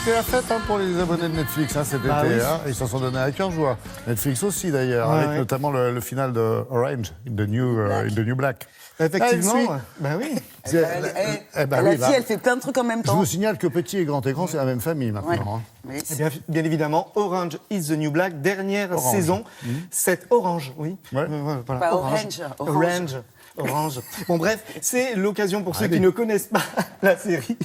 c'était la fête pour les abonnés de Netflix cet été. Oui. Ils s'en sont donné à cœur joie. Netflix aussi d'ailleurs, Ouais, avec ouais. notamment le final de Orange, in the New Black. Effectivement, Ah, elle suit. bah oui. Elle fait plein de trucs en même Je temps. vous signale que petit et grand écran, c'est la même famille maintenant. Oui. Eh bien évidemment, Orange is the New Black, dernière Orange. saison. C'est Orange, oui. Ouais. Voilà. Pas Orange. Orange. Orange. Bon bref, c'est l'occasion pour ceux qui ne connaissent pas la série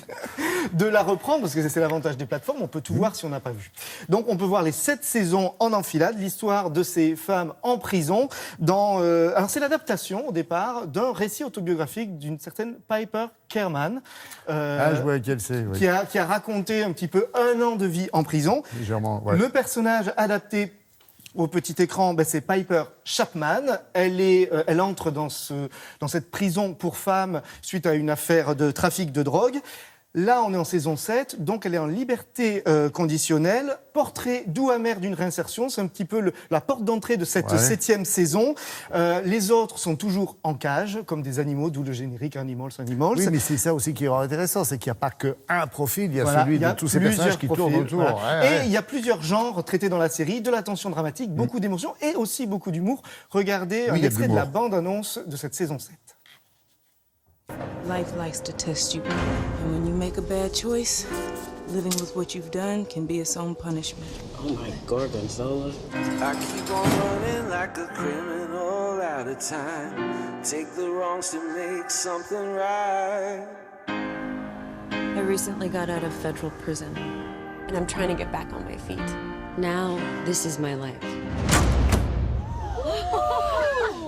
de la reprendre, parce que c'est l'avantage des plateformes, on peut tout voir si on n'a pas vu. Donc on peut voir les 7 saisons en enfilade, l'histoire de ces femmes en prison. Alors c'est l'adaptation au départ d'un récit autobiographique d'une certaine Piper Kerman, Je vois laquelle c'est. Oui. qui a raconté un petit peu 1 an de vie en prison. Légèrement, ouais. Le personnage adapté au petit écran, c'est Piper Chapman. Elle entre dans cette prison pour femmes suite à une affaire de trafic de drogue. Là, on est en saison 7, donc elle est en liberté conditionnelle. Portrait doux amer d'une réinsertion, c'est un petit peu la porte d'entrée de cette 7e saison. Les autres sont toujours en cage, comme des animaux, d'où le générique Animals. Oui, mais c'est ça aussi qui est intéressant, c'est qu'il n'y a pas qu'un profil, il y a Voilà, celui il y a de tous ces personnages qui plusieurs tournent profils, autour. voilà. Ouais, Et ouais. il y a plusieurs genres traités dans la série, de la tension dramatique, beaucoup d'émotions et aussi beaucoup d'humour. Regardez un il y a de extrait de l'humour. la bande-annonce de cette saison 7. Life likes to test you, and when you make a bad choice, living with what you've done can be its own punishment. Oh my Gorgonzola. I keep on running like a criminal out of time. Take the wrongs to make something right. I recently got out of federal prison, and I'm trying to get back on my feet. Now, this is my life.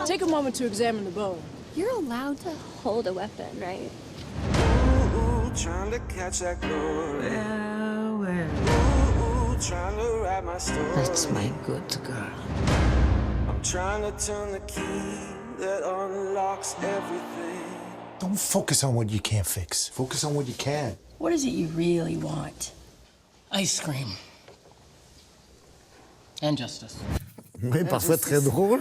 Take a moment to examine the bone. You're allowed to hold a weapon, right? Ooh, trying to catch that glory. Ooh, trying to write my story. That's my good girl. I'm trying to turn the key that unlocks everything. Don't focus on what you can't fix. Focus on what you can. What is it you really want? Ice cream. And justice. Oui, parfois très drôle,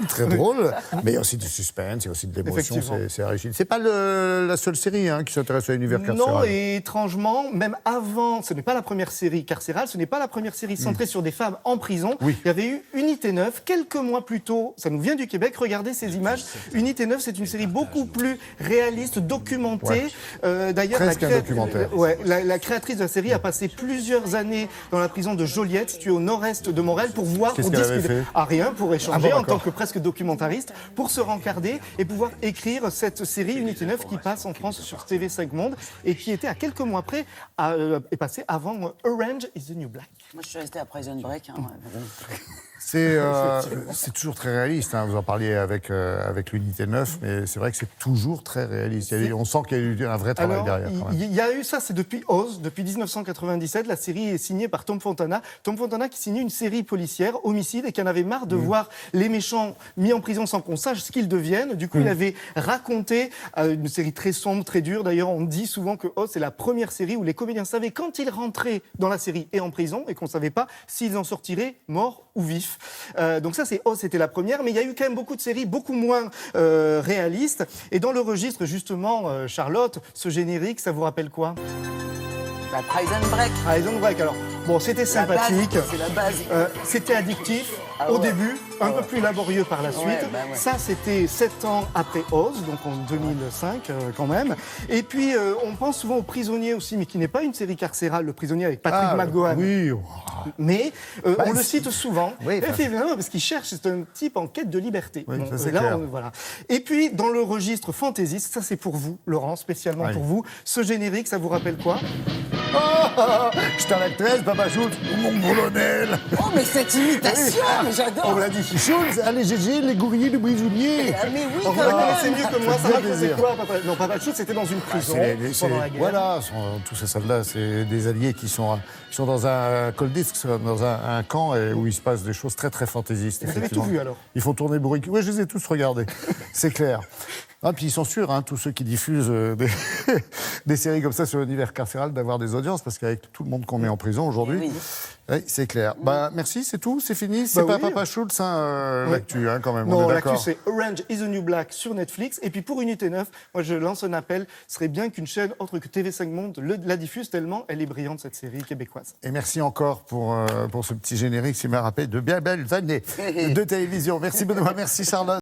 mais il y a aussi du suspense, il y a aussi de l'émotion, Effectivement. c'est rigide. C'est pas la seule série qui s'intéresse à l'univers carcéral. Non, et étrangement, même avant, ce n'est pas la première série carcérale, ce n'est pas la première série centrée sur des femmes en prison. Oui. Il y avait eu Unité 9, quelques mois plus tôt, ça nous vient du Québec, regardez ces images. Unité 9, c'est une série beaucoup plus réaliste, documentée. D'ailleurs, Presque un documentaire. la créatrice de la série a passé plusieurs années dans la prison de Joliette, située au nord-est de Montréal, pour voir, Qu'est-ce pour qu'elle avait discuter. fait Rien, pour échanger Ah bon, en d'accord. tant que presque documentariste, pour se rencarder et pouvoir écrire cette série Unité 9 qui passe en France sur TV5 Monde et qui était à quelques mois près, est passée avant Orange is the New Black. Moi, je suis restée à Prison Break. C'est toujours très réaliste. Vous en parliez avec l'unité 9, mais c'est vrai que c'est toujours très réaliste. On sent qu'il y a eu un vrai travail derrière. Quand même. Il y a eu ça, c'est depuis Oz, depuis 1997. La série est signée par Tom Fontana. Tom Fontana qui signait une série policière, Homicide, et qui en avait marre de voir les méchants mis en prison sans qu'on sache ce qu'ils deviennent. Du coup, il avait raconté une série très sombre, très dure. D'ailleurs, on dit souvent que Oz, c'est la première série où les comédiens savaient quand ils rentraient dans la série et en prison, et qu'on ne savait pas s'ils en sortiraient morts ou vifs. Donc ça, c'est Oz, c'était la première. Mais il y a eu quand même beaucoup de séries beaucoup moins réalistes. Et dans le registre, justement, Charlotte, ce générique, ça vous rappelle quoi ? Prison Break. Prison Break, alors. Bon, c'était La base, sympathique. c'est la base. C'était addictif Ah au ouais. début, un peu plus laborieux par la suite. Ouais. Ça, c'était 7 ans après Oz, donc en 2005 quand même. Et puis, on pense souvent aux Prisonniers aussi, mais qui n'est pas une série carcérale, Le Prisonnier avec Patrick McGowan. Oui. Mais on le cite souvent, Oui, effectivement, parce qu'il cherche, c'est un type en quête de liberté. Oui, ça, c'est là, clair. voilà. Et puis, dans le registre fantaisiste, ça c'est pour vous, Laurent, spécialement Allez. pour vous, ce générique, ça vous rappelle quoi ? Je t'en l'actrice, Papa Schultz, mon colonel. Oh, mais cette imitation, mais On j'adore. me l'a dit. Schultz, allez, GG, les gourriers de brisonniers. Ah, mais oui, Vous quand la même. connaissez mieux que moi, ça fait racontait plaisir. quoi, Papa ? Non, Papa Schultz, c'était dans une prison pendant la guerre. Voilà, tous ces soldats, c'est des alliés qui sont dans un cold disc, dans un camp où il se passe des choses très très fantaisistes. Vous avez effectivement. tout vu alors ? Il faut tourner le bruit. Oui, je les ai tous regardés, c'est clair. Ah, puis ils sont sûrs, tous ceux qui diffusent des séries comme ça sur l'univers carcéral, d'avoir des audiences, parce qu'avec tout le monde qu'on met en prison aujourd'hui, oui, c'est clair. Merci, c'est tout, c'est fini. C'est pas Papa Schultz, l'actu, quand même. Non, on est l'actu, d'accord. c'est Orange is the New Black sur Netflix. Et puis pour Unité 9, moi je lance un appel. Ce serait bien qu'une chaîne autre que TV5 Monde la diffuse, tellement elle est brillante, cette série québécoise. Et merci encore pour ce petit générique qui m'a rappelé de bien belles années de télévision. Merci Benoît, merci Charlotte.